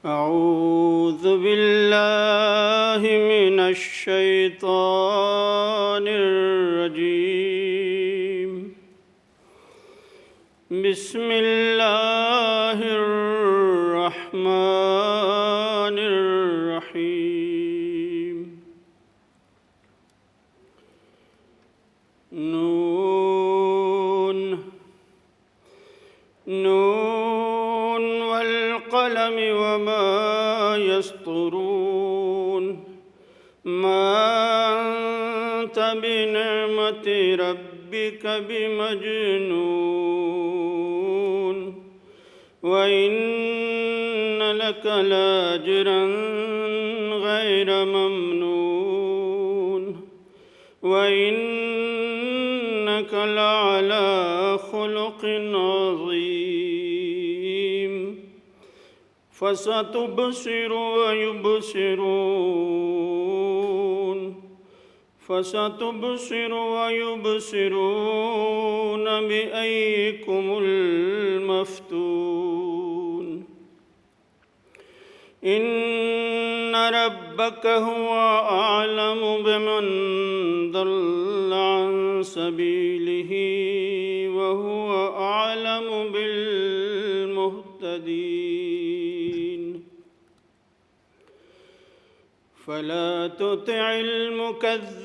أعوذ بالله من الشيطان الرجيم. بسم الله الرحمن الرحيم. نون والقلم وما يسطرون. ما أنت بنعمة ربك بمجنون. وإن لك لأجرا غير ممنون. وإنك لعلى خلق عظيم. فستبصر ويبصرون بأيكم المفتون. إن ربك هو أعلم بمن ضل عن سبيله وهو أعلم بالمهتدين. فلا تطع المكذبين.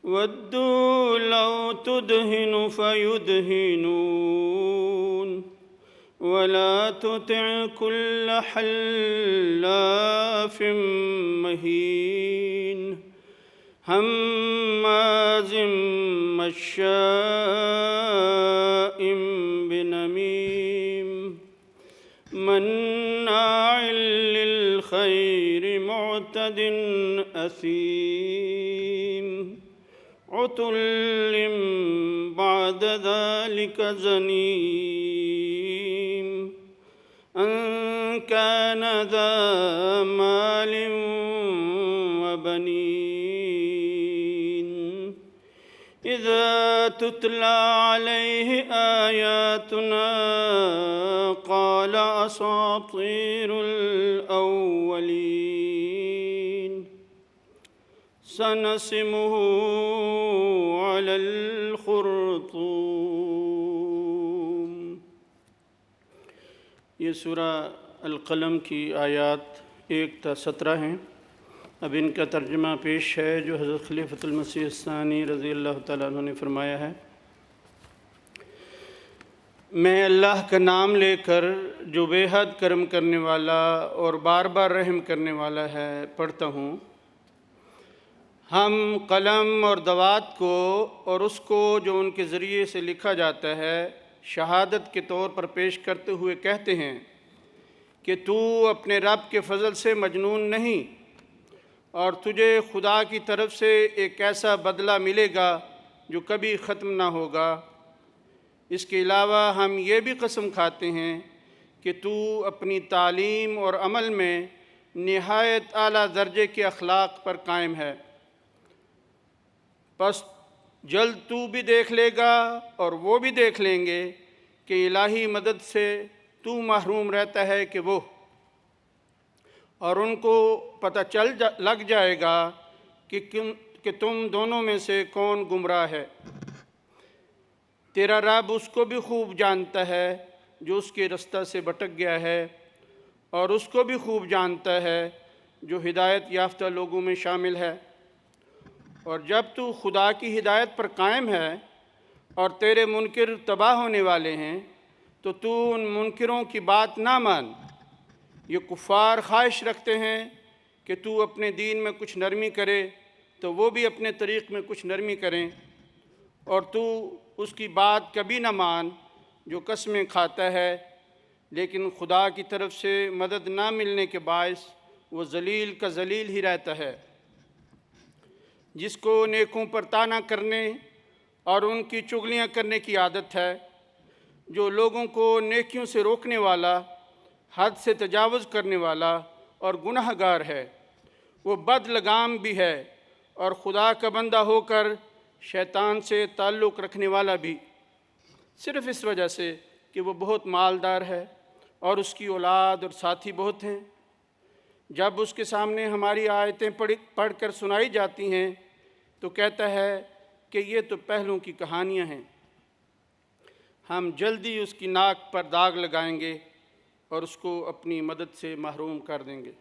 ودوا لو تدهن فيدهنون. ولا تطع كل حلاف مهين. هماز مشاء بنميم. مناع للخير معتد أثيم. عتل بعد ذلك زنيم. أن كان ذا مال وبنين. إذا تتلى عليه آياتنا قال أساطير الأولين. سنسمه على الخرطوم. یہ سورہ القلم کی آیات 1 تا 17 ہیں. اب ان کا ترجمہ پیش ہے جو حضرت خلیفۃ المسیح الثانی رضی اللہ تعالیٰ عنہ نے فرمایا ہے. میں اللہ کا نام لے کر جو بے حد کرم کرنے والا اور بار بار رحم کرنے والا ہے پڑھتا ہوں. ہم قلم اور دوات کو اور اس کو جو ان کے ذریعے سے لکھا جاتا ہے شہادت کے طور پر پیش کرتے ہوئے کہتے ہیں کہ تو اپنے رب کے فضل سے مجنون نہیں اور تجھے خدا کی طرف سے ایک ایسا بدلہ ملے گا جو کبھی ختم نہ ہوگا. اس کے علاوہ ہم یہ بھی قسم کھاتے ہیں کہ تو اپنی تعلیم اور عمل میں نہایت اعلیٰ درجے کے اخلاق پر قائم ہے. پس جلد تو بھی دیکھ لے گا اور وہ بھی دیکھ لیں گے کہ الہی مدد سے تو محروم رہتا ہے کہ وہ، اور ان کو پتہ لگ جائے گا کہ تم دونوں میں سے کون گمراہ ہے. تیرا رب اس کو بھی خوب جانتا ہے جو اس کے رستہ سے بھٹک گیا ہے، اور اس کو بھی خوب جانتا ہے جو ہدایت یافتہ لوگوں میں شامل ہے. اور جب تو خدا کی ہدایت پر قائم ہے اور تیرے منکر تباہ ہونے والے ہیں تو تو ان منکروں کی بات نہ مان. یہ کفار خواہش رکھتے ہیں کہ تو اپنے دین میں کچھ نرمی کرے تو وہ بھی اپنے طریق میں کچھ نرمی کریں، اور تو اس کی بات کبھی نہ مان جو قسمیں کھاتا ہے، لیکن خدا کی طرف سے مدد نہ ملنے کے باعث وہ ذلیل کا ذلیل ہی رہتا ہے. جس کو نیکوں پر طعنہ کرنے اور ان کی چغلیاں کرنے کی عادت ہے، جو لوگوں کو نیکیوں سے روکنے والا، حد سے تجاوز کرنے والا اور گناہ گار ہے. وہ بد لگام بھی ہے اور خدا کا بندہ ہو کر شیطان سے تعلق رکھنے والا بھی، صرف اس وجہ سے کہ وہ بہت مالدار ہے اور اس کی اولاد اور ساتھی بہت ہیں۔ جب اس کے سامنے ہماری آیتیں پڑھ کر سنائی جاتی ہیں تو کہتا ہے کہ یہ تو پہلوں کی کہانیاں ہیں، ہم جلدی اس کی ناک پر داغ لگائیں گے اور اس کو اپنی مدد سے محروم کر دیں گے۔